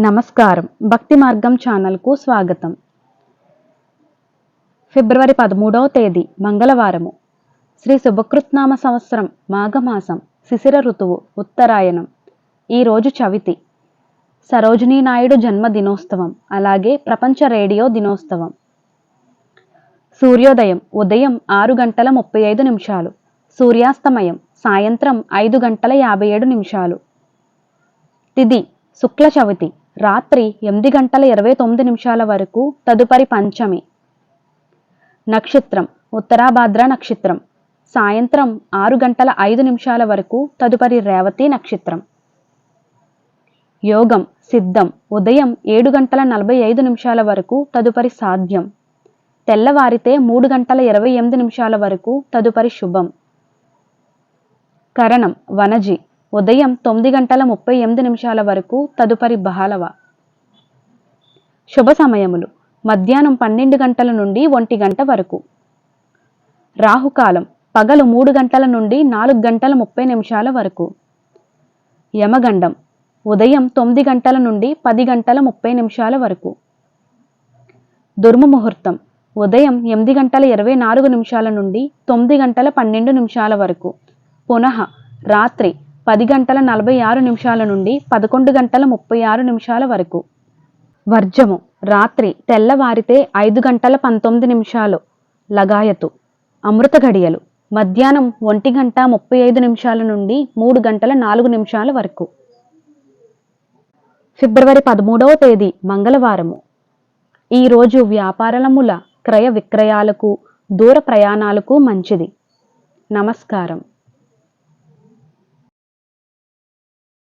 నమస్కారం. భక్తి మార్గం ఛానల్కు స్వాగతం. ఫిబ్రవరి 13వ తేదీ మంగళవారము. శ్రీ శుభకృత్నామ సంవత్సరం మాఘమాసం శిశిర ఋతువు ఉత్తరాయణం. ఈరోజు చవితి. సరోజినీ నాయుడు జన్మ దినోత్సవం, అలాగే ప్రపంచ రేడియో దినోత్సవం. సూర్యోదయం ఉదయం 6:35, సూర్యాస్తమయం సాయంత్రం 5:57. తిథి శుక్ల చవితి, రాత్రి 8:29 వరకు, తదుపరి పంచమి. నక్షత్రం ఉత్తరాభాద్ర నక్షత్రం, సాయంత్రం 6:05 వరకు, తదుపరి రేవతి నక్షత్రం. యోగం సిద్ధం ఉదయం 7:45 వరకు, తదుపరి సాధ్యం. తెల్లవారితే 3:28 వరకు, తదుపరి శుభం. కరణం వనజి ఉదయం 9:38 వరకు, తదుపరి బహలవ. శుభ సమయములు మధ్యాహ్నం 12 గంటల నుండి 1 గంట వరకు. రాహుకాలం పగలు 3 గంటల నుండి 4:30 వరకు. యమగండం ఉదయం 9 గంటల నుండి 10:30 వరకు. దుర్ముహూర్తం ఉదయం 8:24 నుండి 9:12 వరకు. పునః రాత్రి 10:46 నుండి 11:36 వరకు. వర్జము రాత్రి తెల్లవారితే 5:19 లగాయతు. అమృత ఘడియలు మధ్యాహ్నం 1:35 నుండి 3:04 వరకు. ఫిబ్రవరి 13వ తేదీ మంగళవారము. ఈరోజు వ్యాపారముల క్రయ విక్రయాలకు, దూర ప్రయాణాలకు మంచిది. నమస్కారం.